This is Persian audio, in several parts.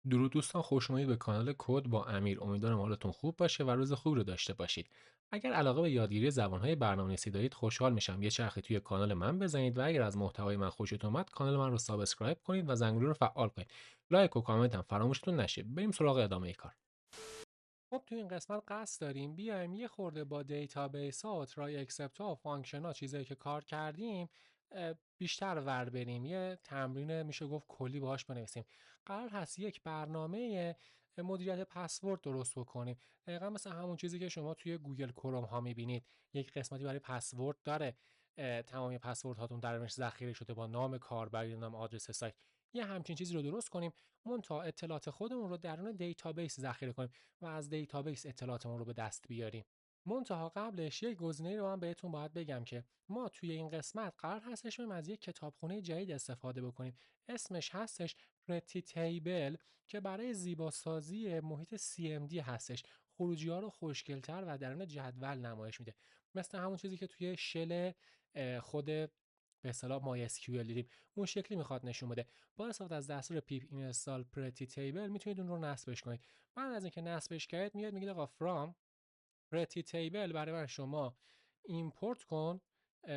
درود دوستان، خوش اومدید به کانال کد با امیر. امیدوارم حالتون خوب باشه و روز خوبی رو داشته باشید. اگر علاقه به یادگیری زبانهای برنامه‌نویسی دارید، خوشحال میشم یه چرخی توی کانال من بزنید و اگر از محتوای من خوشتون اومد کانال من رو سابسکرایب کنید و زنگوله رو فعال کنید. لایک و کامنت هم فراموشتون نشه. بریم سراغ ادامه کار. خب تو این قسمت قصد داریم بیایم یه خورده با دیتابیس ها، ترای اکسپت ها، فانکشن ها، چیزایی که کار کردیم بیشتر ور بریم. یه تمرین میشه گفت کلی باهاش بنویسیم. قرار هست یک برنامه مدیریت پسورد درست بکنیم. دقیقا مثل همون چیزی که شما توی گوگل کروم ها میبینید. یک قسمتی برای پسورد داره. تمامی پسورد هاتون درش ذخیره شده با نام کاربر یا نام آدرس سایت. یه همچین چیزی رو درست کنیم. منتها اطلاعات خودمون رو درون دیتابیس ذخیره کنیم و از دیتابیس اطلاعاتمون رو به دست بیاریم. منتها قبلش یک گزینه رو من بهتون باید بگم که ما توی این قسمت قرار هستش بریم از یک کتابخونه جدید استفاده بکنیم. اسمش هستش پرتی تیبل که برای زیباسازی محیط CMD هستش. خروجی ها رو خوشگلتر و درون جدول نمایش میده. مثل همون چیزی که توی شل خود به اصطلاح مای اس کیو ال دیدیم، اون شکلی میخواد نشون بده. با استفاده از دستور pip install pretty table میتونید اون رو نصبش کنید. بعد از اینکه نصبش کردید میاد میگید آقا from pretty table برای من شما ایمپورت کن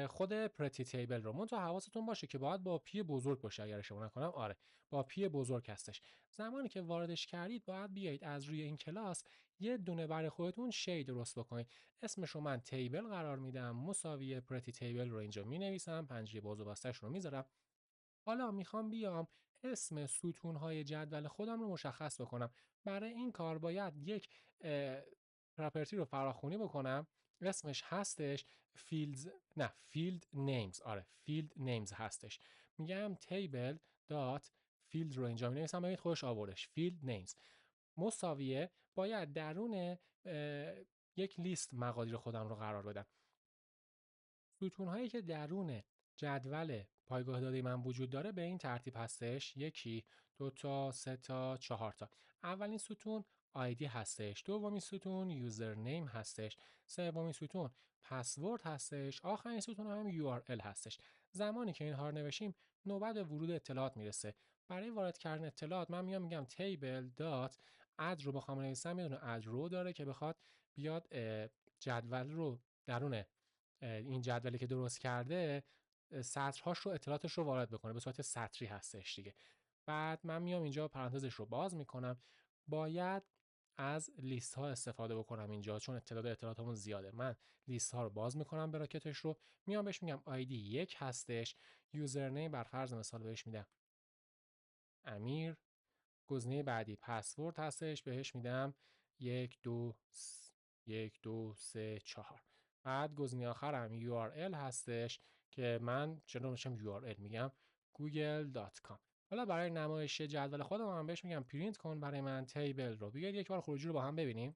خود pretty table رو. منتها حواستون باشه که باید با پی بزرگ باشه. اگر اشتباه نکنم آره با پی بزرگ هستش. زمانی که واردش کردید باید بیایید از روی این کلاس یه دونه برای خودتون شی درست بکنید. اسمش رو من تیبل قرار میدم، مساوی pretty table رو اینجا مینویسم، پنجره باز و بستش رو میذارم. حالا میخوام بیام اسم ستون‌های جدول خودم رو مشخص بکنم. برای این کار باید یک پراپرتی رو فراخوانی بکنم. اسمش هستش فیلدز، نه فیلد نیمز، آره فیلد نیمز هستش. میگم تیبل دات فیلد رو اینجا مینویسم، ببینید خودش آوردش فیلد نیمز مساویه باید درون یک لیست مقادیر خودم رو قرار بدم. ستون‌هایی که درون جدول پایگاه داده من وجود داره به این ترتیب هستش: یکی، دو تا، سه تا، چهار تا. اولین ستون آیدی هستش، دومین ستون یوزرنیم هستش، سومین ستون پسورد هستش، آخرین ستون هم URL هستش. زمانی که اینها رو نوشیم نوبت ورود اطلاعات میرسه. برای وارد کردن اطلاعات من میام میگم table dot add رو بخوام بنویسم یه دونه add رو داره که بخواد بیاد جدول رو درون این جدولی که درست کرده سطرهاش رو اطلاعاتش رو وارد بکنه، به صورت سطری هستش دیگه. بعد من میام اینجا پرانتزش رو باز میکنم. باید از لیست ها استفاده بکنم اینجا چون اطلاعاتمون زیاده. من لیست ها رو باز میکنم، براکتش رو میام بهش میگم آیدی 1 هستش، یوزرنیم بر فرض مثال بهش میدم امیر، گزینه بعدی پسورد هستش بهش میدم 1 2 3 4. بعد گزینه آخرم URL هستش که من چرا میشم URL میگم google.com. حالا برای نمایش جدول خودم هم بهش میگم پرینت کن برای من تیبل رو. بیاید یک بار خروجی رو با هم ببینیم.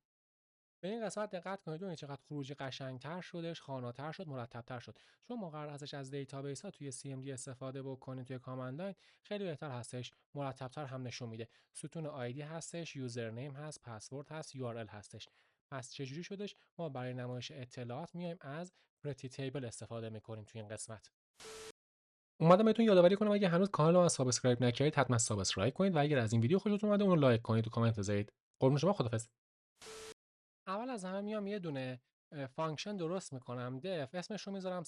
به این قسمت دقت کنید ببینید چقدر خروجی قشنگتر شدش، خاناتر شد، مرتبتر شد. چون ما قرار هستش از دیتابیس ها توی CMD استفاده بکنیم توی کامند لاین، خیلی بهتر هستش، مرتبتر هم نشون میده. ستون آیدی هستش، یوزرنیم هست، پسورد هست، URL هستش. پس چجوری شدش؟ ما برای نمایش اطلاعات میایم از پرتی تیبل استفاده میکنیم توی این قسمت. اومدم بهتون یادآوری کنم اگه هنوز کانال رو سابسکرایب نکردید حتما سابسکرایب کنید و اگر از این ویدیو خوشتون اومده اون رو لایک کنید و کامنت بذارید. قربون شما، خدافظ. اول از همه میام یه دونه فانکشن درست میکنم. دف اسمش رو میذارم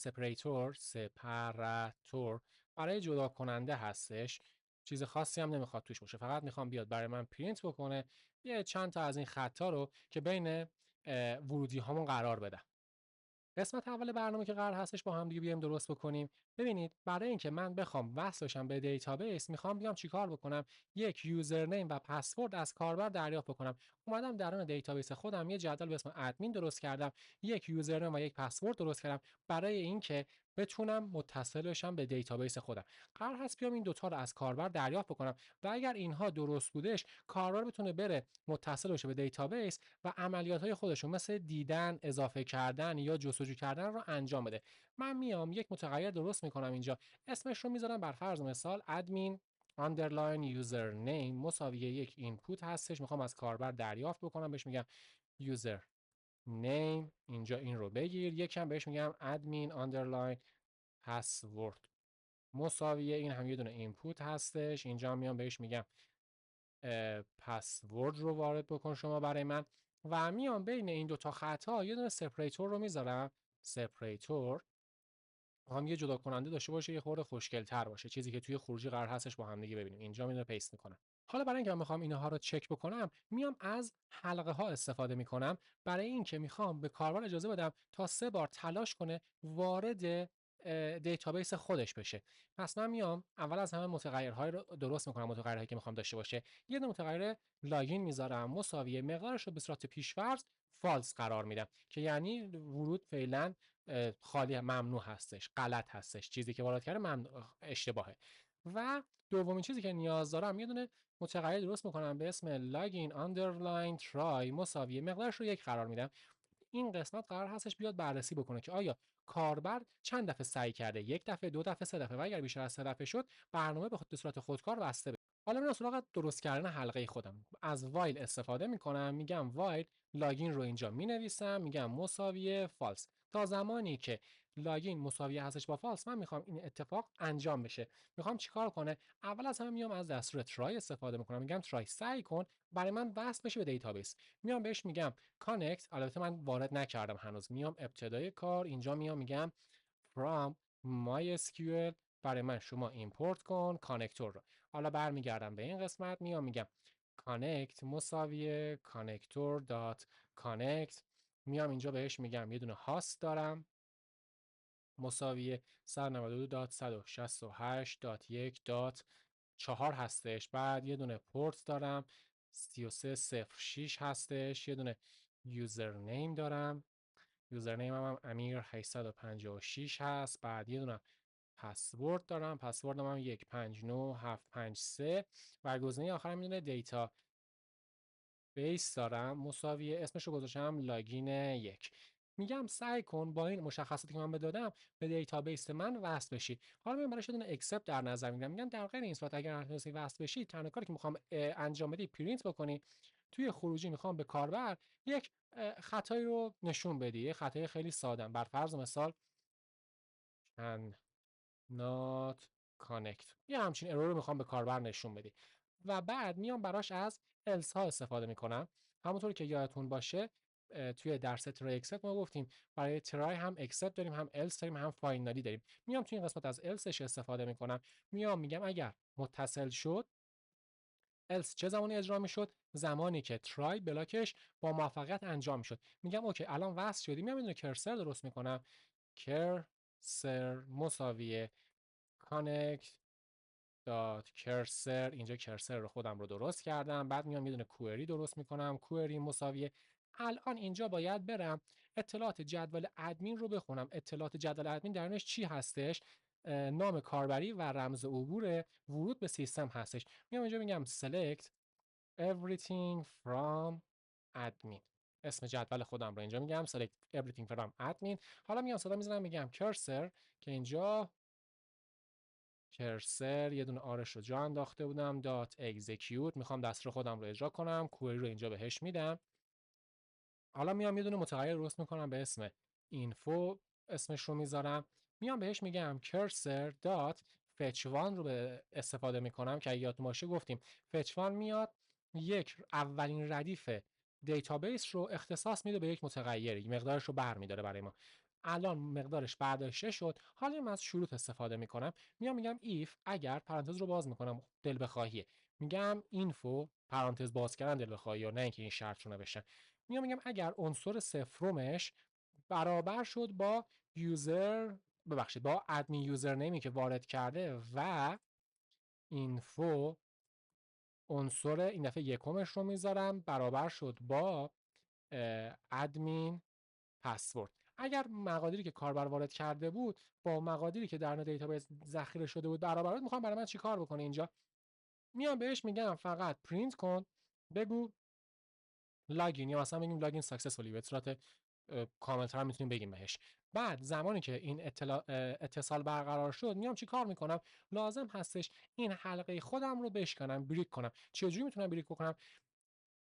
سپراتور برای جدا کننده هستش. چیز خاصی هم نمیخواد توش باشه، فقط میخوام بیاد برای من پرینت بکنه یه چند تا از این خطا رو که بین ورودی هامون قرار بدم. قسمت اول برنامه که قرار هستش با هم دیگه بیایم درست بکنیم. ببینید برای اینکه من بخوام وصل بشم به دیتابیس میخوام بیام چیکار بکنم؟ یک یوزرنیم و پسورد از کاربر دریافت بکنم. اومدم درون دیتابیس خودم یه جدول به اسم ادمین درست کردم، یک یوزرنیم و یک پسورد درست کردم برای اینکه بتونم متصل بشم به دیتابیس خودم. قرار هست بیام این دوتا رو از کاربر دریافت بکنم و اگر اینها درست بودش کاربر بتونه بره متصل بشه به دیتابیس و عملیات‌های خودشون مثل دیدن، اضافه کردن یا جستجو کردن رو انجام بده. من میام یک متغیر درست میکنم اینجا، اسمش رو میذارم بر فرض مثال admin underline username مساوی یک اینپوت هستش. میخوام از کاربر دریافت بکنم، بهش میگم user name، اینجا این رو بگیر. یکم بهش میگم admin underline password مساوی این هم یه دونه اینپوت هستش. اینجا میام بهش میگم پسورد رو وارد بکن شما برای من و میام بین این دوتا خطا یه دونه سپریتور رو میذارم. سپریتور هم یه جدا کننده داشته باشه، یه خورده خوشگل تر باشه، چیزی که توی خروجی قرار هستش با هم دیگه ببینیم. اینجا میاد پیست میکنم. حالا برای اینکه من میخوام اینها رو چک بکنم، میام از حلقه ها استفاده میکنم برای اینکه میخوام به کاربر اجازه بدم تا 3 بار تلاش کنه وارد دیتابیس خودش بشه. پس من میام اول از همه متغیرهای رو درست میکنم، متغیرهایی که میخوام داشته باشه. یه دونه متغیر لاگین میذارم مساوی مقدارش رو به صورت پیش‌فرض فالس قرار میدم که یعنی ورود فعلا خالی، ممنوع هستش، غلط هستش، چیزی که وارد کرده اشتباهه. و دومین چیزی که نیاز دارم، یه دونه متغیر درست میکنم به اسم لاگین آندرلاین ترای مساوی مقدارش رو 1 قرار میدم. این قسمت قرار هستش بیاد بررسی بکنه که آیا کاربر چند دفعه سعی کرده، 1 دفعه، 2 دفعه، 3 دفعه، و اگر بیشتر از 3 دفعه شد برنامه به صورت خودکار بسته بشه. حالا میرم سراغ درست کردن حلقه خودم. از وایل استفاده میکنم، میگم وایل لاگین رو اینجا مینویسم، میگم مساوی فالس. تا زمانی که لاگین مساوی هستش با فالس، من میخوام این اتفاق انجام بشه. میخوام چیکار کنه؟ اول از همه میام از دستور ترای استفاده میکنم، میگم ترای سعی کن برای من وصل بشه به دیتابیس. میام بهش میگم کانکت، البته من وارد نکردم هنوز، میام ابتدای کار اینجا میام میگم from MySQL برای من شما ایمپورت کن کانکتور رو. حالا برمیگردم به این قسمت، میام میگم کانکت مساوی کانکتور دات کانکت. میام اینجا بهش میگم یه دونه هاست دارم مساوی 192.168.1.4 هستش. بعد یه دونه پورت دارم 3306 هستش. یه دونه یوزرنیم دارم، یوزرنیم هم امیر 856 هست. بعد یه دونه پسورد دارم، پسوردم هم 159753. و گزینه آخرم یه دونه دیتا بیس دارم مساوی اسمش رو گذاشتم لاگین 1. میگم سعی کن با این مشخصاتی که من دادم به دیتابیس من وصل بشی. حالا من براش یه دونه اکسپت در نظر میگیرم، میگم در غیر این صورت اگر نتونستی وصل بشی، تنها کاری که میخوام انجام بدی پرینت بکنی. توی خروجی میخوام به کاربر یک خطایی رو نشون بدی، یه خطای خیلی ساده، بر فرض مثال can not connect، یه همچین ارور رو میخوام به کاربر نشون بدی. و بعد میام براش از else ها استفاده میکنم. همونطوری که یادتون باشه توی درس ترای اکسپت ما گفتیم برای ترای هم اکسپت داریم، هم else داریم، هم فاینالی داریم. میام توی این قسمت از elseش استفاده میکنم. میام میگم اگر متصل شد، else چه زمانی اجرا میشد؟ زمانی که try بلاکش با موفقیت انجام میشد. میگم اوکی الان وصل شدی. میام یه کرسر درست میکنم، کرسر مساوی connect دات کرسر. اینجا کرسر رو خودم رو درست کردم. بعد میام یه دونه کوئری درست میکنم، کوئری مساوی. الان اینجا باید برم اطلاعات جدول ادمین رو بخونم. اطلاعات جدول ادمین درونش چی هستش؟ نام کاربری و رمز عبور ورود به سیستم هستش. میام اینجا میگم select everything from admin. اسم جدول خودم رو اینجا میگم select everything from admin. حالا میام صدا میزنم میگم کرسر، که اینجا کرسر یه دونه آرش رو جا انداخته بودم دات اکزیکیوت. میخوام دستور خودم رو اجرا کنم، کوئری رو اینجا بهش میدم. حالا میام یه دونه متغیر درست میکنم به اسم اینفو، اسمش رو میذارم. میام بهش میگم کرسر دات fetch1 رو به استفاده میکنم که یادتون باشه گفتیم fetch1 میاد یک اولین ردیف دیتابیس رو اختصاص میده به یک متغیری، مقدارش رو برمیداره برای ما. الان مقدارش برداشته شد. حالا من از شروط استفاده میکنم. میگم if اگر، پرانتز رو باز میکنم دل بخواهیه، میگم اینفو پرانتز باز کردن دل بخواهی، نه اینکه این شرط رو نوشتن. میگم اگر عنصر صفرمش برابر شد با با ادمین یوزر نیمی که وارد کرده و اینفو عنصر این دفعه یکمش رو میذارم برابر شد با ادمین پسورد. اگر مقادیری که کاربر وارد کرده بود با مقادیری که در دیتابیس ذخیره شده بود برابر بود، میخوام برای من چیکار بکنه؟ اینجا میام بهش میگم فقط پرینت کن، بگو لاگین، یا مثلا بگیم لاگین ساکسسفولی، به صورت کاملتر میتونیم بگیم بهش. بعد زمانی که این اتصال برقرار شد، میام چی کار میکنم؟ لازم هستش این حلقه خودم رو بشکنم، بریک کنم. چجوری میتونم بریک بکنم؟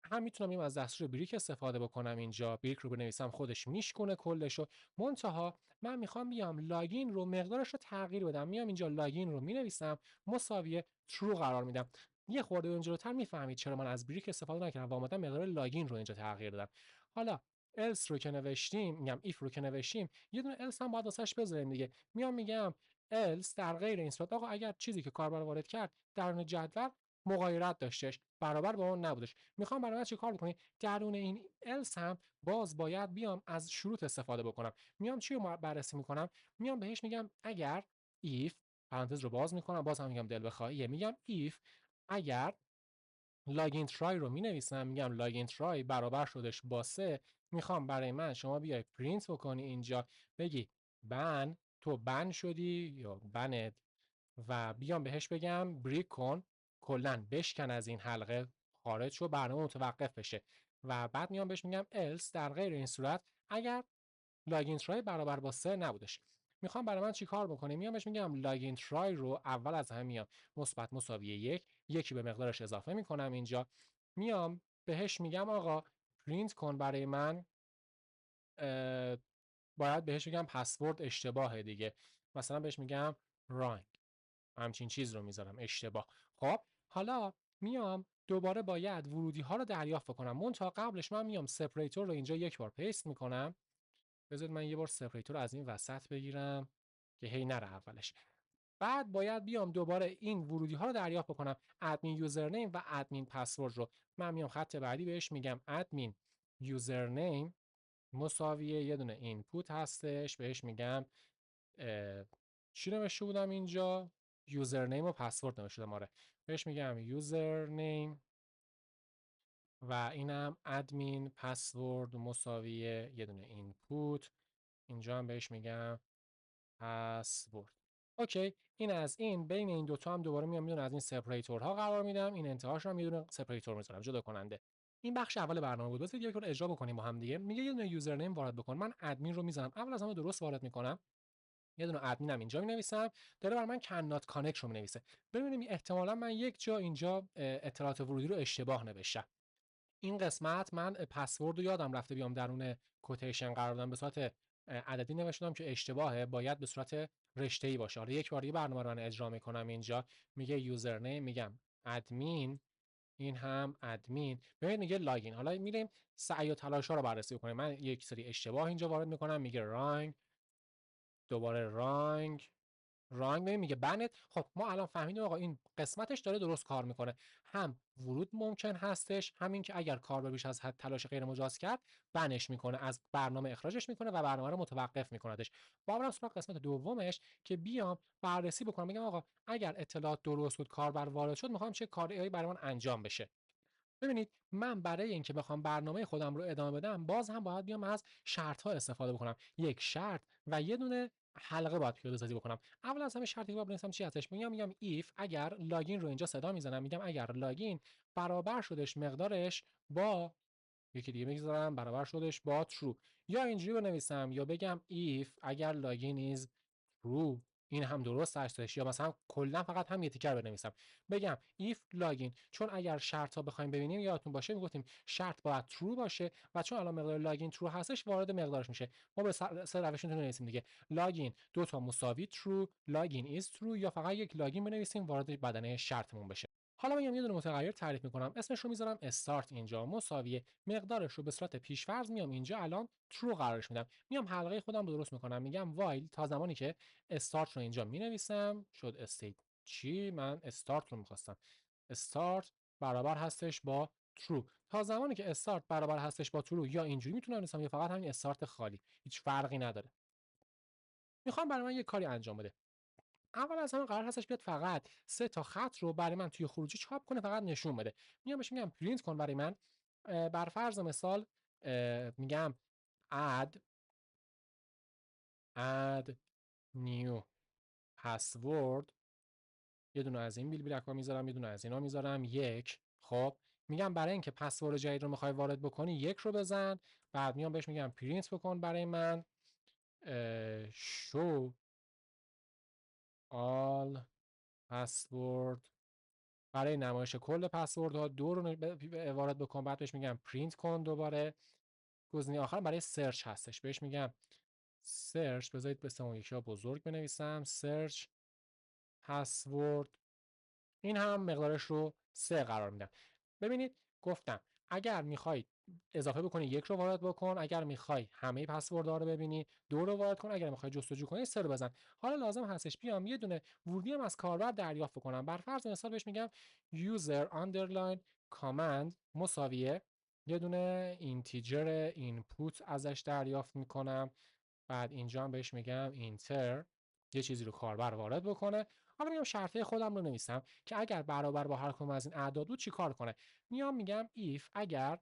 هم میتونم از دستور بریک استفاده بکنم. اینجا بریک رو بنویسم، خودش میشکنه کلشو. منتها من میخوام بیام لاگین رو مقدارش رو تغییر بدم. میام اینجا لاگین رو مینویسم مساوی ترو قرار میدم. یه خورده اون جلوتر میفهمید چرا من از بریک استفاده نکردم و اومدم مقدار لاگین رو اینجا تغییر دادم. حالا else رو که نوشتیم، میگم if رو که نوشتیم، یه دونه else هم باید واسش بذاریم دیگه. میگم else در غیر این صورت آقا اگر چیزی که کاربر وارد کرد درون جدول مغایرت داشتش، برابر با اون نبودش، میخوام برای من چیکار بکنیم؟ درون این else هم باز باید بیام از شروط استفاده بکنم. چی رو بررسی میکنم؟ بهش میگم اگر if، پرانتز رو باز میکنم، باز هم میگم دل بخواهیه، میگم if اگر لاگین ترای رو مینویسم، میگم لاگین ترای برابر شدش با 3، میخوام برای من شما بیای پرینت بکنی اینجا بگی بن، تو بن شدی یا بنت، و بیام بهش بگم بریک کن، کلا بشکن از این حلقه، خارج شو، برنامه متوقف بشه. و بعد بهش میگم else در غیر این صورت اگر لاگین ترای برابر با 3 نبودش. میخوام برای من چیکار بکنه؟ بهش میگم لاگین ترای رو اول از همه مثبت مساوی 1، یکی به مقدارش اضافه میکنم اینجا. بهش میگم آقا پرینت کن برای من، باید بهش بگم پسورد اشتباهه دیگه، مثلا بهش میگم رانگ، همچین چیز رو میذارم اشتباه. خب حالا دوباره باید ورودی ها رو دریافت بکنم، منتها قبلش من سپریتور رو اینجا یک بار پیست میکنم. بذارید من یه بار سپریتور از این وسط بگیرم که هی نره اولش. بعد باید بیام دوباره این ورودی ها رو دریافت بکنم، ادمین یوزرنیم و ادمین پسورد رو. من خط بعدی بهش میگم ادمین یوزرنیم مساویه یه دونه اینپوت هستش، بهش میگم چی نوشته بودم اینجا؟ یوزرنیم و پسورد نوشته بودم، آره. بهش میگم یوزرنیم و اینم ادمین پسورد مساویه یه دونه اینپوت، اینجا هم بهش میگم پسورد. اوکی، این از این. بین این دوتا هم دوباره میدونه از این سپریتورها قرار میدم، این انتهاش هم یه دونه سپریتور میذارم جدا کننده. این بخش اول برنامه بود. بذارید یک بار اجرا بکنیم با هم دیگه. میگه یه دونه یوزرنیم وارد بکن، من ادمین رو میذارم، اول از همه درست وارد میکنم، یه دونه ادمینم اینجا مینویسم، داره برای من کانات کانکت رو مینویسه. ببینیم احتمالاً من یک جا اینجا اطلاعات ورودی رو اشتباه نوشتم. این قسمت من پسورد رو یادم رفته بیام درون کوتیشن قرار دادم، به صورت عددی نوشتم که اشتباهه، باید به صورت رشته‌ای باشه. حالا یک بار دیگه برنامه رو اجرا میکنم. اینجا میگه یوزرنیم، میگم ادمین، این هم ادمین، ببین میگه لاگین. حالا میریم سعی و تلاش‌ها رو بررسی کنیم. من یک سری اشتباه اینجا وارد میکنم، میگه رانگ، دوباره رانگ میگه بنت. خب ما الان فهمیدیم آقا این قسمتش داره درست کار میکنه، هم ورود ممکن هستش، همین که اگر کاربر بیش از حد تلاش غیر مجاز کرد بنش میکنه، از برنامه اخراجش میکنه و برنامه رو متوقف میکندش. با برم سراغ قسمت دومش که بیام بررسی بکنم، میگم آقا اگر اطلاعات درست بود، کاربر وارد شد، میخوام چه کاری برای من انجام بشه. ببینید من برای اینکه بخوام برنامه خودم رو ادامه بدم، باز هم باید بیام از شرط ها استفاده بکنم. یک شرط و یه دونه حلقه باید پیاده سازی بکنم. اول از همه شرطی که باید بنویسم چی هستش؟ میگم if اگر لاگین رو اینجا صدا میزنم، میگم اگر لاگین برابر شدش مقدارش با، یکی دیگه میگذارم برابر شدش با true، یا اینجوری بنویسم یا بگم if اگر لاگین is true، این هم درست هستش، یا مثلا کلا فقط هم یه تیکر بنویسم بگم if لاگین، چون اگر شرط ها بخوایم ببینیم یادتون باشه میگفتیم شرط باید true باشه و چون الان مقدار لاگین true هستش وارد مقدارش میشه. ما به سه روش میتونیم بنویسیم دیگه، لاگین دو تا مساوی true، لاگین is true، یا فقط یک لاگین بنویسیم وارد بدنه شرطمون بشه. حالا من یه دونه متغیر تعریف میکنم، اسمش رو میذارم استارت، اینجا مساویه مقدارش رو به صورت پیش‌فرض اینجا الان ترو قرارش میدم. حلقه خودم رو درست میکنم، میگم وایل تا زمانی که استارت رو اینجا مینویسم، شد استیت چی؟ من استارت رو میخواستم، استارت برابر هستش با ترو. تا زمانی که استارت برابر هستش با ترو، یا اینجوری میتونم بنویسم یا فقط همین استارت خالی، هیچ فرقی نداره. میخوام برای من یه کاری انجام بده. اول از همه قرار هستش بیاد فقط سه تا خط رو برای من توی خروجی چاپ کنه، فقط نشون بده. بهش میگم پرینت کن برای من، بر فرض مثال میگم add new password، یه دونه از این بیل ها میذارم، یه دونه از اینا میذارم، یک. خب میگم برای اینکه پسورد جدید رو میخوای وارد بکنی یک رو بزن. بعد بهش میگم پرینت بکن برای من show all password، برای نمایش کل پسوردها دو رو وارد بکن. بعد بهش میگم پرینت کن دوباره. گزینه آخر برای سرچ هستش، بهش میگم سرچ، بذارید به اون یکی ها بزرگ بنویسم، سرچ پسورد این هم مقدارش رو 3 قرار میدم. ببینید گفتم اگر میخوای اضافه بکنی 1 رو وارد بکن، اگر میخوای همه پسوردها رو ببینی 2 رو وارد کن، اگر میخوای جستجو کنی 3 رو بزن. حالا لازم هستش بیام یه دونه ورودی هم از کاربر دریافت بکنم. بر فرض مثال بهش میگم user underline command مساویه یه دونه اینتیجر اینپوت ازش دریافت میکنم، بعد اینجا هم بهش میگم اینتر یه چیزی رو کاربر وارد بکنه. حالا میام شرطه خودم رو نویسم که اگر برابر با هر کدوم از این اعداد بود چی کار کنه. میگم if اگر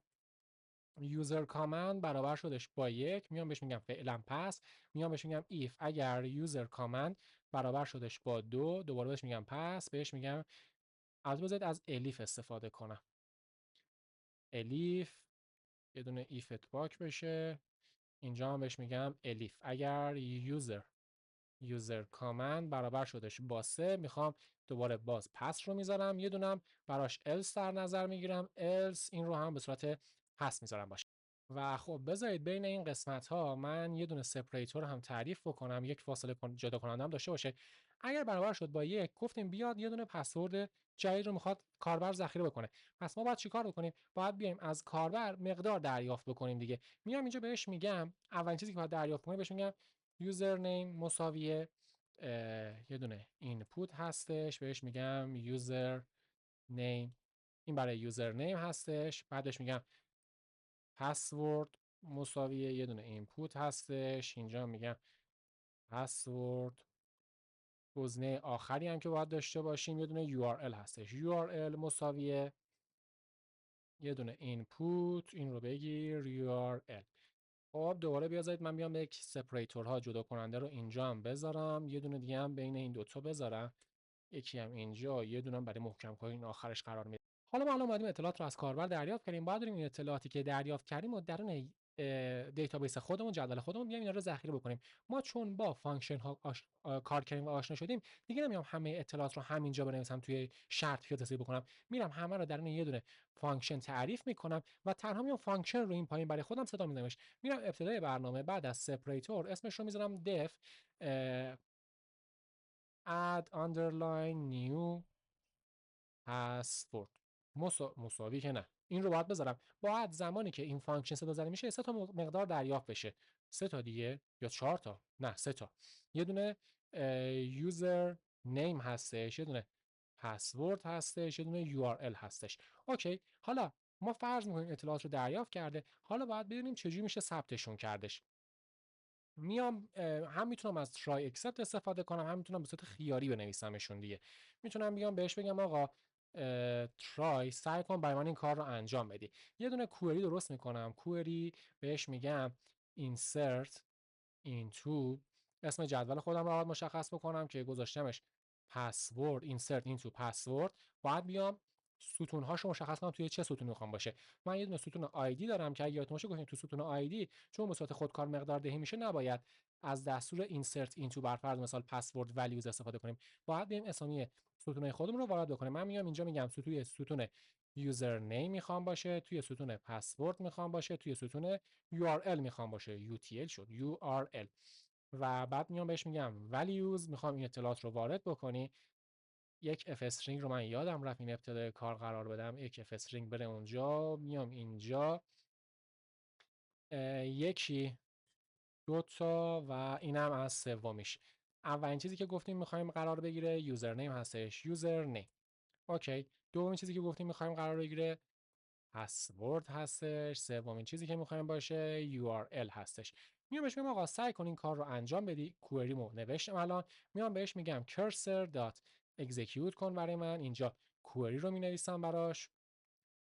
user command برابر شدش با 1 میام بهش میگم فعلا پس. میام بهش میگم if اگر user command برابر شدش با 2 دوباره بهش میگم پس. بهش میگم البته بذارید از الیف استفاده کنم. الیف یه دونه if اتباک بشه. اینجا هم بهش میگم الیف اگر user command برابر شدش با 3 میخوام دوباره باز پس رو میذارم، یه دونم براش else در نظر میگیرم، else این رو هم به صورت پس میذارم باشه. و خب بذارید بین این قسمت ها من یه دونه سپریتور هم تعریف بکنم، یک فاصله جدا کننده هم داشته باشه. اگر برابر شد با 1 گفتیم بیاد یه دونه پسورد جدید رو میخواد کاربر ذخیره بکنه. پس ما باید چیکار بکنیم؟ باید بیایم از کاربر مقدار دریافت بکنیم دیگه. میام اینجا بهش میگم اولین چیزی که باید دریافت کنیم بهش میگم username مساویه یه دونه اینپوت هستش، بهش میگم username، این برای یوزرنیم هستش. بعدش میگم پسورد مساویه یه دونه اینپوت هستش، اینجا میگم پسورد گزینه آخری هم که باید داشته باشیم یه دونه URL هستش، URL مساویه یه دونه اینپوت، این رو بگیر URL. خب دوباره بیازید من بیام یک سپریتورها جدا کننده رو اینجا هم بذارم، یه دونه دیگه هم بین این دوتا بذارم، یکی هم اینجا، یه دونه هم برای محکم کنی این آخرش قرار میده. حالا ما الان اومدیم اطلاعات رو از کاربر دریافت کردیم، باید بریم این اطلاعاتی که دریافت کردیم و درون دیتابیس خودمون جدول خودمون بیایم اینا رو ذخیره بکنیم. ما چون با فانکشن ها کار کردیم و آشنا شدیم دیگه نمیام همه اطلاعات رو همینجا بنویسم توی شرط پیاده سازی بکنم، میرم همه رو درون یه دونه فانکشن تعریف میکنم و تنها میام فانکشن رو این پایین برای خودم صدا میزنمش. میرم ابتدای برنامه بعد از سپریتور اسمش رو میذارم def add underline new password مساوی که نه، این رو باید بذارم. باید زمانی که این فانکشن صدا زده میشه 3 تا مقدار دریافت بشه، 3 تا دیگه یا 4 تا، نه 3 تا. یه دونه یوزر نیم هستش، یه دونه پسورد هستش، یه دونه URL هستش. اوکی حالا ما فرض میکنیم اطلاعات رو دریافت کرده، حالا باید ببینیم چجوری میشه ثبتشون کردش. میام هم میتونم از try except استفاده کنم، هم میتونم به صورت خیاری بنویسمشون دیگه. میتونم بیام بهش بگم آقا try سعی کن برای من این کار رو انجام بدی. یه دونه کوئری درست میکنم، کوئری بهش میگم insert into اسم جدول خودم رو مشخص بکنم که گذاشتمش پسورد insert into password. باید بیام ستون‌هاشو مشخص کنم توی چه ستونی میخوام باشه. من یه دونه ستون آیدی دارم که اگه یادتون باشه گفتیم تو ستون آیدی چون به صورت خودکار مقدار دهی میشه نباید از دستور insert into بر فرض مثال password values استفاده کنیم. باید بریم اسامی ستونای خودمون رو وارد بکنیم. من میام اینجا میگم توی ستون یوزر نیم میخوام باشه، توی ستون پسورد میخوام باشه، توی ستون URL میخوام باشه، UTL شد URL. و بعد میام بهش میگم values میخوام این اطلاعات رو وارد بکنی. یک اف استرینگ رو من یادم رفت این ابتدای کار قرار بدم، یک اف استرینگ بره اونجا، میام اینجا یکی دو تا و اینم از سومیش. اولین چیزی که گفتیم میخوایم قرار بگیره یوزرنیم هستش، یوزرنیم. اوکی دومین چیزی که گفتیم میخوایم قرار بگیره پسورد هستش، سومین چیزی که میخوایم باشه URL هستش. میام بهش میگم آقا سعی کن این کار رو انجام بدی. کوئریمو نوشتم الان، میام بهش میگم cursor dot execute کن برای من. اینجا کوئری رو مینویسم براش،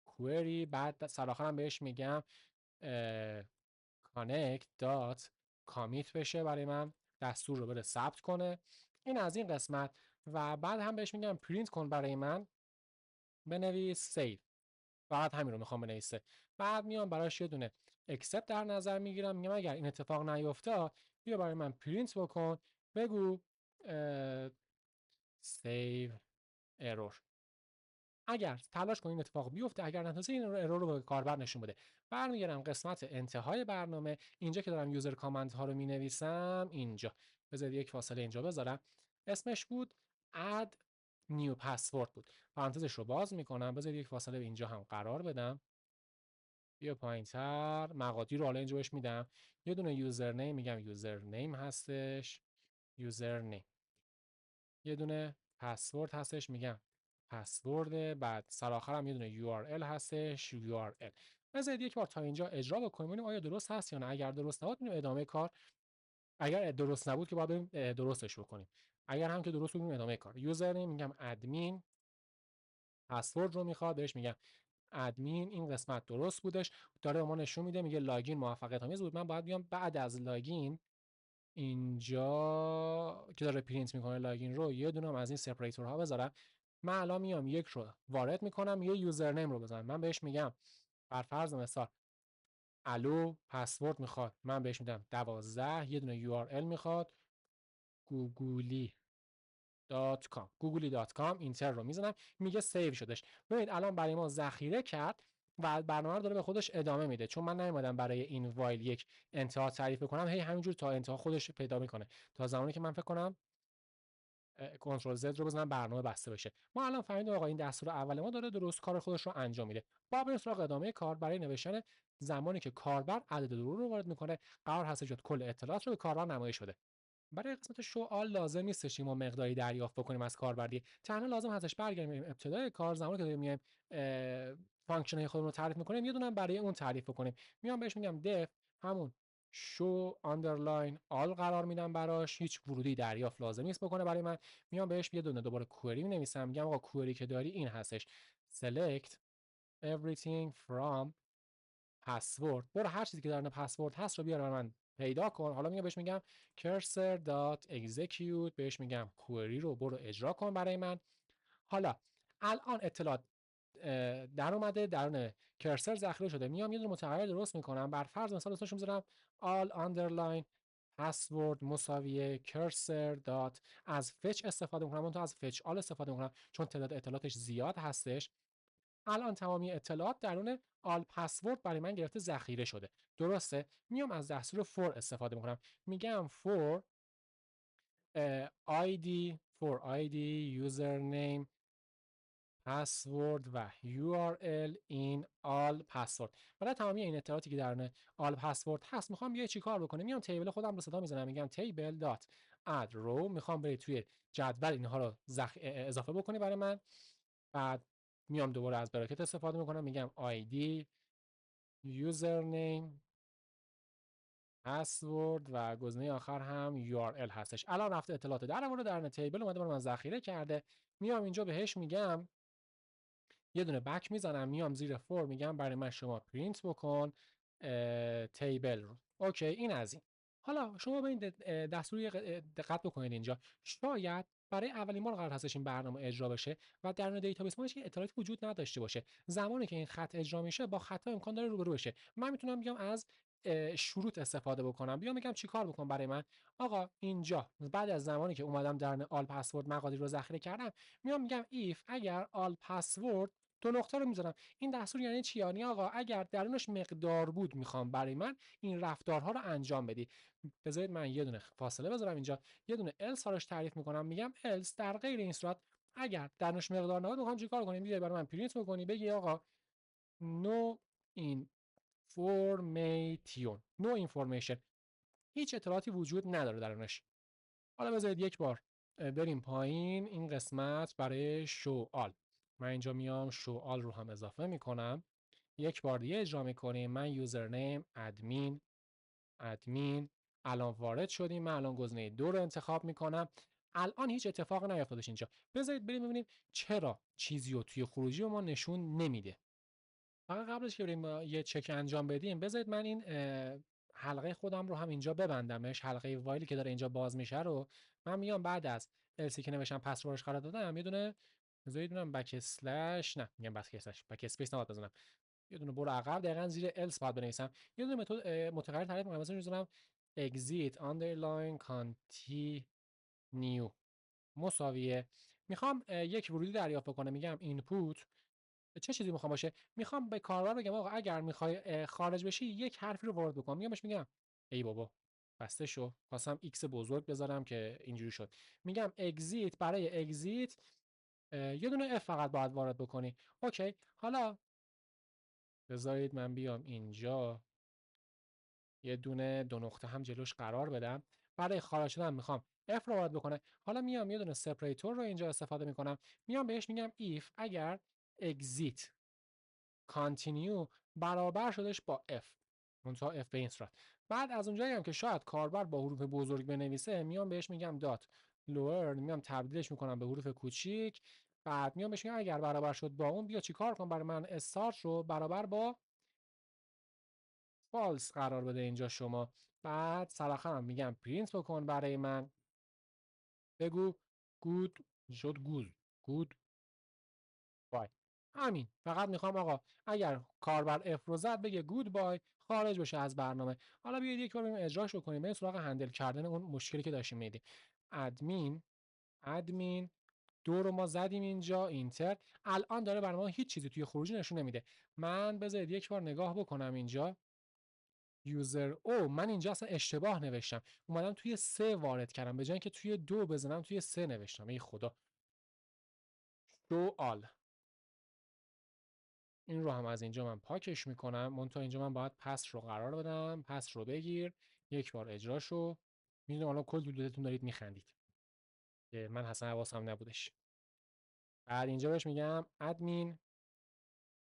کوئری، بعد سرآخرم بهش میگم connect dot commit بشه برای من، دستور رو بره ثبت کنه. این از این قسمت. و بعد هم بهش میگم پرینت کن برای من، بنویس save. فقط همین رو میخوام بنویسه. بعد میام براش یه دونه accept در نظر میگیرم، میگم اگر این اتفاق نیفته بیا برای من پرینت بکن، بگو save error. اگر تلاش کن این اتفاق بیفته، اگر نتونسته این ارور رو به کاربر نشون بده. برمیگردم قسمت انتهای برنامه، اینجا که دارم یوزر کامند ها رو مینویسم، اینجا بذارید یک فاصله اینجا بذارم، اسمش بود add نیو پسورد بود. پرانتزش رو باز میکنم. بذارید یک فاصله اینجا هم قرار بدم. بیا پایینتر. مقادیر رو حالا اینجا بهش میدم. یه دونه یوزرنیم میگم یوزرنیم هستش. یوزرنیم. یه دونه پسورد هستش میگم پسورد. بعد سر آخرم یه دونه URL هستش URL. بذارید یک بار تا اینجا اجرا بکنیم ببینیم آیا درست هست یا نه. اگر درست نبود میریم ادامه کار. اگر درست نبود که باید بریم درستش بکنیم. اگر هم که درست بود میریم ادامه کار. یوزرنیم میگم ادمین. پسورد رو میخواد بهش میگم ادمین. این قسمت درست بودش. داره به ما نشون میده میگه لاگین موفقیت آمیز بود. من باید بیام بعد از لاگین اینجا که داره پرینت میکنه لاگین رو یه دونه از این سپریتورها بذارم. من الان میام یک رو وارد میکنم یه یوزرنیم رو بزنم. من بهش میگم بر فرض مثال الو پسورد میخواد. من بهش میدم 12. یه دونه URL میخواد googly.com اینتر رو میزنم. میگه سیو شدش. ببینید الان برای ما ذخیره کرد و برنامه رو داره به خودش ادامه میده. چون من نیومدم برای این وایل یک انتها تعریف بکنم هی همینجور تا انتها خودش پیدا میکنه تا زمانی که من فکر کنم کنترل زد رو بزنم برنامه بسته بشه. ما الان فهمیدیم آقا این دستور اول ما داره درست کار خودش رو انجام میده. با بریم سراغ ادامه کار. برای نوشتن زمانی که کاربر عدد درو رو وارد میکنه قرار هست شد کل اطلاعات رو به کاربر نمایش بده. برای قسمت شو آل لازم نیستش ما مقداری دریافت بکنیم از کاربر دیگه. تنها لازم هستش برگردیم ابتدای کار زمانی که داریم میایم فانکشن خودمون رو تعریف میکنیم یه دونه برای اون تعریف بکنیم. میام بهش میگم def همون شو آندرلاین آل قرار میدم براش. هیچ ورودی دریافت لازم نیست بکنه برای من. میام بهش یه دونه دوباره کوئری مینویسم. میگم آقا کوئری که داری این هستش select everything from پسورد. برو هر چیزی که در پسورد هست رو بیار برای من پیدا کن. حالا میگم بهش میگم cursor.execute. بهش میگم کوئری رو برو اجرا کن برای من. حالا الان اطلاعات در اومده درون کرسر ذخیره شده. میام یه دونه متغیر درست میکنم. بر فرض مثال اسمش میذارم all underline password مساویه cursor dot از fetch استفاده میکنم. اون تو از fetch all استفاده میکنم چون تعداد اطلاعاتش زیاد هستش. الان تمامی اطلاعات درون آل پسورد برای من گرفته ذخیره شده. درسته؟ میام از دستور فور استفاده میکنم. میگم for ID username پسورد و URL این آل پسورد. برای تمامی این اطلاعاتی که درون آل پسورد هست میخوام یه چیکار بکنم. میام تیبل خودم رو صدا میزنم میگم table dot add row. میخوام برید توی جدول اینها رو اضافه بکنی برای من. بعد میام دوباره از براکت استفاده میکنم میگم ID username پسورد و گزینه آخر هم URL هستش. الان رفته اطلاعات در مورد درون تیبل اومده برای من ذخیره کرده. میام اینجا بهش میگم یه دونه بک میزنم. میام زیر فور میگم برای من شما پرینت بکن تیبل رو. اوکی این از این. حالا شما به این دستور دقت بکنید. اینجا شاید برای اولین بار قرار هستش این برنامه اجرا بشه و درون دیتابیس ما هیچ اطلاعاتی وجود نداشته باشه. زمانی که این خط اجرا میشه با خطا امکان داره روبرو بشه. من میتونم بیام از شروط استفاده بکنم. بیام میگم چیکار بکنم برای من. آقا اینجا بعد از زمانی که اومدم درون آل پسورد مقادیر رو ذخیره کردم میام میگم if اگر آل پسورد دو نقطه رو میذارم. این دستور یعنی چی؟ یعنی آقا اگر درونش مقدار بود میخوام برای من این رفتارها رو انجام بدی. بذارید من یه دونه فاصله بذارم اینجا. یه دونه else هاش تعریف میکنم. میگم else در غیر این صورت اگر درونش مقدار نبود میخوام چیکار کنیم. بیای برای من پرینت بکنی بگی آقا no information no information هیچ اطلاعاتی وجود نداره درونش. حالا بذارید یک بار بریم پایین. این قسمت برای شو آل من اینجا میام شو آل رو هم اضافه میکنم. یک بار دیگه اجرا میکنیم. من یوزرنیم ادمین الان وارد شدیم. من الان گزینه 2 رو انتخاب میکنم. الان هیچ اتفاقی نیفتادش اینجا. بذارید بریم ببینیم چرا چیزی رو توی خروجی به ما نشون نمیده. فقط قبلش که بریم یه چک انجام بدیم بذارید من این حلقه خودم رو هم اینجا ببندمش. حلقه وایلی که داره اینجا باز میشه رو من میام بعد از السی که نوشتم پسوردش قرار دادم یه دونه بذارید دونم بک اسلش نه میگم بک اسلش بک اسپیس نباید بزنم. یه دونه برو عقب دقیقاً زیر الس باید بنویسم. یه دونه متد متغیر تعریف می‌کنم. مثلا میذارم exit underline continue مساویه. میخوام یک ورودی دریافت بکنه. میگم اینپوت چه چیزی میخوام باشه. میخوام به کاربر بگم آقا اگر میخوای خارج بشی یک حرفی رو وارد بکن. میگم ای بابا بسته شو. خواستم ایکس بزرگ بذارم که اینجوری شد. میگم اگزییت برای اگزییت یه دونه F فقط باید وارد بکنی. اوکی، حالا بذارید من بیام اینجا یه دونه دو نقطه هم جلوش قرار بدم. برای خارج شدن میخوام F رو وارد بکنه. حالا میام یه دونه سپریتور رو اینجا استفاده میکنم. میام بهش میگم if اگر exit continue برابر شدش با F، منتها F به این صورت. بعد از اونجایی هم که شاید کاربر با حروف بزرگ بنویسه میام بهش میگم دات lower، میام تبدیلش میکنم به حروف کوچیک. بعد میام بهش میگم اگر برابر شد با اون بیا چیکار کن، برای من استارت رو برابر با فالس قرار بده اینجا شما. بعد سرآخرم میگم پرینت بکن برای من، بگو گود شد گود بای. همین، فقط میخوام آقا اگر کاربر اف رو زد بگه گود بای، خارج بشه از برنامه. حالا بیاید یک بار بریم اجراش بکنیم، بریم سراغ هندل کردن اون مشکلی که داشتیم میدیم. ادمین دو رو ما زدیم اینجا، اینتر. الان داره برای ما هیچ چیزی توی خروجی نشون نمیده. من بذارید یک بار نگاه بکنم اینجا. یوزر من اینجا اصلا اشتباه نوشتم، اومدم توی 3 وارد کردم، به جای اینکه توی 2 بزنم توی 3 نوشتم. ای خدا. آل این رو هم از اینجا من پاکش میکنم. منتها اینجا من باید پس رو قرار بدم، پس رو بگیر، یک بار اجراشو. میدونم الان کل دودتون دارید میخندید که من اصلا حواسم نبودش. بعد اینجا بهش میگم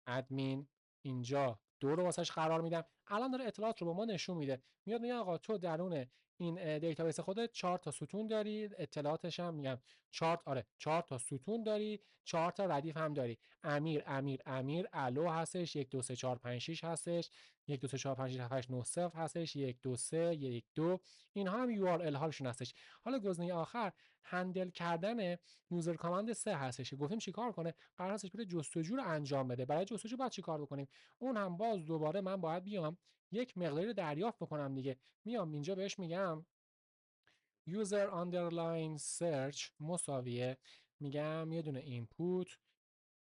ادمین اینجا دو رو واسش قرار میدم. الان داره اطلاعات رو به ما نشون میده، میاد میگه آقا تو درون این دیتابیس خودت 4 تا ستون داری، اطلاعاتش هم میگم 4 تا ستون داری، 4 تا ردیف هم داری. امیر الو هستش، 1 2 3 4 5 6 هستش، 1 2 3 4 5 6 7 8 9 0 هستش، 1 2 3 1 2. اینها هم یو آر ال هاشون هستش. حالا گزینه آخر هندل کردن یوزر کامند 3 هستش. گفتیم چیکار کنه؟ قرار هستش بره جستجو رو انجام بده. برای جستجو باید چیکار بکنیم؟ اون هم باز دوباره من باید بیام یک مقداری رو دریافت بکنم دیگه. میام اینجا بهش میگم user underline search مساویه، میگم یه دونه اینپوت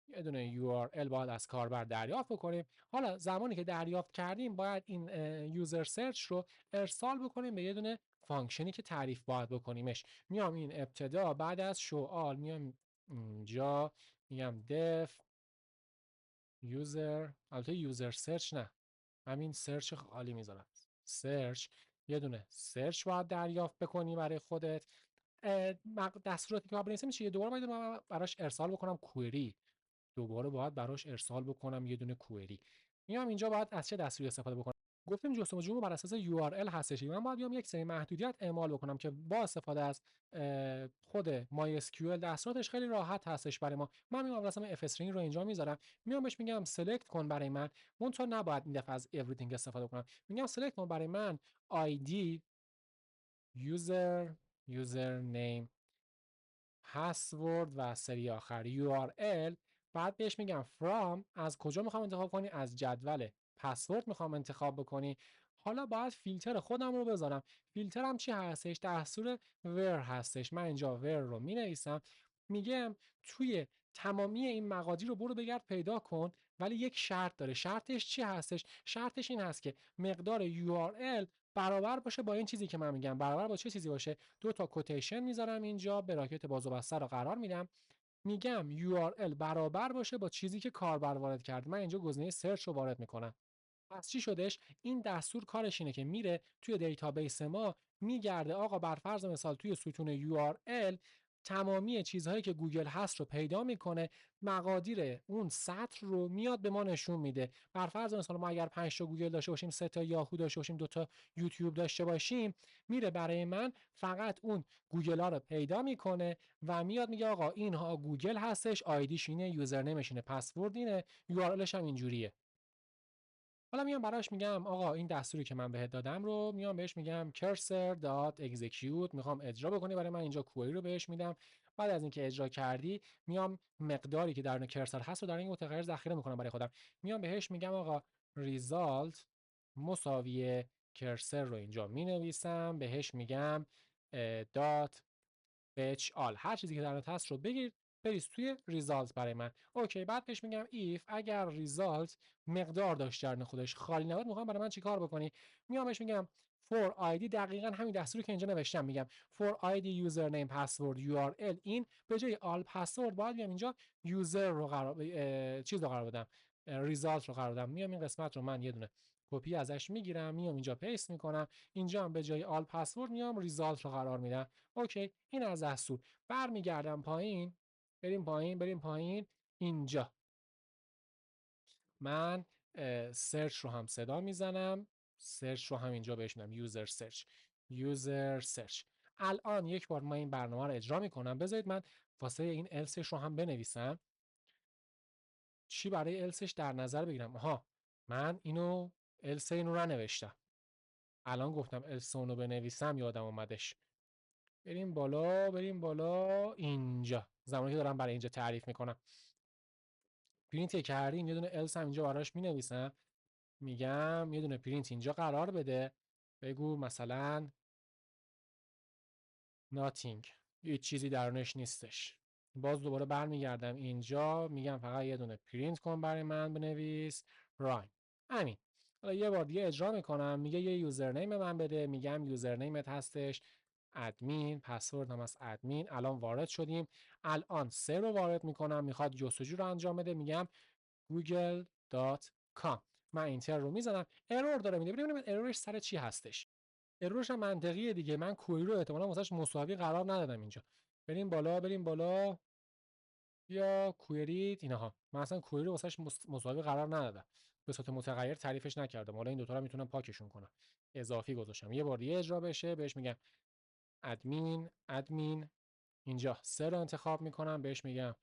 یه دونه URL باید از کاربر دریافت بکنیم. حالا زمانی که دریافت کردیم باید این یوزر سرچ رو ارسال بکنیم به یه دونه فانکشنی که تعریف باید بکنیمش. میام این ابتدا بعد از شوال میام اینجا میگم def user، البته یوزر سرچ نه، همین سرچ خالی میذارم. سرچ یه دونه سرچ باید دریافت بکنی برای خودت. دستوراتی که باید بنویسیم چیه؟ دوباره باید براش ارسال بکنم کوئری، دوباره باید براش ارسال بکنم یه دونه کوئری. میام اینجا باید از چه دستوری استفاده بکنم؟ گفتیم جستجو بر اساس URL هستش. من باید بیام یک سری محدودیت اعمال بکنم که با استفاده از خود MySQL دستوراتش خیلی راحت هستش برای ما. من میام مثلا اف استرینگ رو اینجا میذارم، میام بهش میگم سلکت کن برای من، تو نباید این دفعه از everything استفاده کنم. میگم سلکت کن برای من ID یوزر نیم پسورد و سری آخر URL. بعد بهش میگم from از کجا میخوام انتخاب کنی؟ از جدول پسورد میخوام انتخاب بکنی. حالا باید فیلتر خودم رو بذارم. فیلترم چی هستش؟ دستور ور هستش. من اینجا ور رو مینویسم، میگم توی تمامی این مقادیر رو برو بگرد پیدا کن، ولی یک شرط داره. شرطش چی هستش؟ شرطش این هست که مقدار URL برابر باشه با این چیزی که من میگم. برابر با چه چیزی باشه؟ دو تا کوتیشن میذارم اینجا، براکت باز و بسته رو قرار میدم، میگم URL برابر باشه با چیزی که کاربر وارد کرده. من اینجا گزینه سرچ رو وارد میکنم. پس چی شدش؟ این دستور کارش اینه که میره توی دیتابیس ما میگرده، آقا بر فرض مثال توی ستون URL تمامی چیزهایی که گوگل هست رو پیدا میکنه، مقادیر اون سطر رو میاد به ما نشون میده. بر فرض مثال ما اگر 5 تا گوگل داشته باشیم، 3 تا یاهو داشته باشیم، 2 تا یوتیوب داشته باشیم، میره برای من فقط اون گوگل ها رو پیدا میکنه و میاد میگه آقا اینها گوگل هستش، آیدیش اینه، یوزرنیمش اینه، پسورد اینه، URLش هم اینجوریه. حالا میام براش میگم آقا این دستوری که من بهت دادم رو میام بهش میگم cursor.execute، میخوام اجرا بکنی برای من. اینجا کوئری رو بهش میدم. بعد از اینکه اجرا کردی میام مقداری که درون کرسر هست رو در این متغیر ذخیره میکنم برای خودم. میام بهش میگم آقا result مساوی کرسر رو اینجا مینویسم، بهش میگم دات fetch all، هر چیزی که درون هست رو بگیر بریز توی ریزالت برای من. اوکی، بعد بهش میگم if اگر ریزالت مقدار داشت در خودش خالی نبود، میخوام برای من چیکار بکنی؟ میام بهش میگم for id، دقیقاً همین دستوری که اینجا نوشتم، میگم for id username password url این به جای all password باید بیام اینجا یوزر رو چیز رو قرار بدم، ریزالت رو قرار بدم. میام این قسمت رو من یه دونه کپی ازش میگیرم، میام اینجا پیست میکنم، اینجا هم به جای آل پسورد میام ریزالت رو قرار میدم. اوکی، این از دستور. برمیگردم پایین، بریم پایین. اینجا من سرچ رو هم صدا میزنم، سرچ رو هم اینجا بهش میدم یوزر سرچ. الان یک بار من این برنامه رو اجرا میکنم. بذارید من واسه این السش رو هم بنویسم، چی برای السش در نظر بگیرم. آها، من اینو اینو رو نوشتم، الان گفتم السون رو بنویسم یادم اومدش. بریم بالا اینجا، زمانی که دارم برای اینجا تعریف میکنم. پرینت کردیم، یه دونه الس هم اینجا براش مینویسم، میگم یه دونه پرینت اینجا قرار بده، بگو مثلا nothing، هیچ چیزی درونش نیستش. باز دوباره برمیگردم اینجا، میگم فقط یه دونه پرینت کن برای من بنویس راین. همین. حالا یه بار دیگه اجرا میکنم، میگه یه یوزرنیم من بده، میگم یوزرنیمت هستش ادمین، پسورد هم از ادمین. الان وارد شدیم، الان 3 رو وارد میکنم، میخواد جستجو رو انجام بده، میگم google.com. من اینتر رو میزنم، ارور داره میده. ببینیم ارورش سر چی هستش. ارورش هم منطقیه دیگه، من کوئری رو احتمالاً واسش مساوی قرار ندادم اینجا. بریم بالا یا کوئری اینها، من اصلا کوئری رو واسش مساوی قرار ندادم، به صورت متغیر تعریفش نکردم. حالا این دو تا رو میتونم پاکشون کنم، اضافی گذاشتم. یه بار دیگه اجرا بشه، بهش میگم ادمین اینجا 3 رو انتخاب میکنم، بهش میگم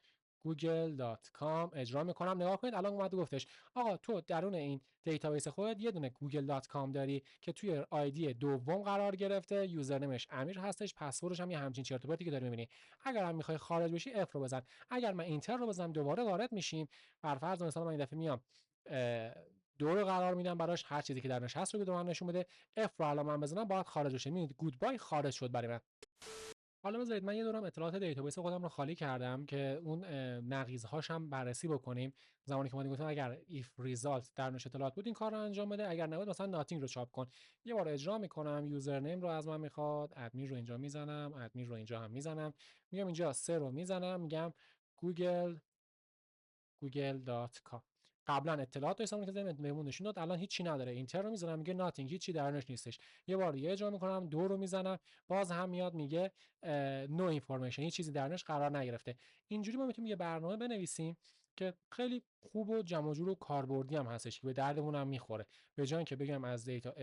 google.com، اجرا میکنم. نگاه کنید الان اومد گفتش آقا تو درون این دیتابیس خودت یه دونه google.com داری که توی آیدی دوم قرار گرفته، یوزرنیمش امیر هستش، پسوردش هم یه همچین چرت و پرتی که داری میبینی. اگر هم میخوای خارج بشی اف رو بزن، اگر من اینتر رو بزنم دوباره وارد میشیم. بر فرض مثلا من این دفعه میام 2 رو قرار میدم براش، هر چیزی که درش هست رو به من نشون بده. اف رو الان من بزنم باید خارج بشه. میبینید گودبای خارج شد برای من. حالا بذارید من یه دورم اطلاعات دیتابیس خودم رو خالی کردم که اون نقیض‌هاش هم بررسی بکنیم. زمانی که ما گفتم اگر if result درونش اطلاعات بود این کار رو انجام بده، اگر نبود مثلا nothing رو چاپ کن. یه بار اجرا میکنم، یوزرنیم رو از من میخواد، ادمین رو اینجا میزنم، ادمین رو اینجا هم میزنم، میام اینجا 3 رو میزنم، میگم google.com. قبلا اطلاعات داشتم که زمین بهمون نشون داد، الان هیچی نداره. اینتر رو میزنم، میگه nothing، هیچی درونش نیستش. یه بار دیگه اجرا میکنم، 2 رو میزنم، باز هم میاد میگه no information، هیچ چیزی درونش قرار نگرفته. اینجوری ما میتونیم یه برنامه بنویسیم که خیلی خوب و جمع جور و کاربردی هم هستش که به دردمون هم میخوره. به جای اینکه بگم از دیتا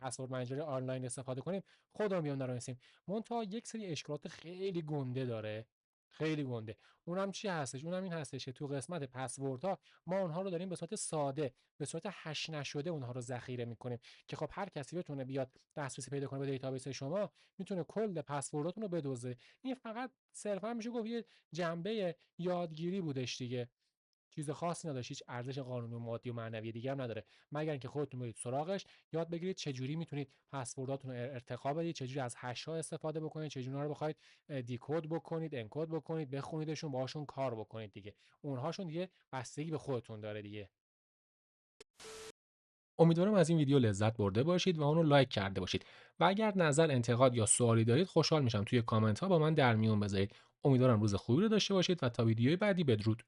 پسورد منیجر آنلاین استفاده کنیم، خودمون بیام نرسیم. منتها یک سری اشکالات خیلی گنده داره، خیلی گنده. اونم چی هستش؟ اونم این هستش که تو قسمت پسوردها ما اونها رو داریم به صورت ساده، به صورت هش نشده اونها رو ذخیره میکنیم که خب هر کسی بتونه بیاد دسترسی پیدا کنه به دیتابیس شما، میتونه کل پسورداتون رو بدزده. این فقط صرفا میشه گفت یه جنبه یادگیری بودش دیگه، چیز خاصی نداره، هیچ ارزش قانونی و مادی و معنوی دیگه هم نداره، مگر اینکه خودتون برید سراغش، یاد بگیرید چجوری میتونید پسورداتون رو ارتقا بدید، چجوری از هش ها استفاده بکنید، چجوری اونها رو بخواید دیکد بکنید، انکد بکنید، بخونیدشون، باهاشون کار بکنید دیگه. اونهاشون دیگه بستگی به خودتون داره دیگه. امیدوارم از این ویدیو لذت برده باشید و اون رو لایک کرده باشید و اگر نظر، انتقاد یا سوالی دارید خوشحال میشم توی کامنت ها با من در میون بذارید. امیدوارم روز خوبی رو داشته باشید و تا ویدیوی بعدی بدرود.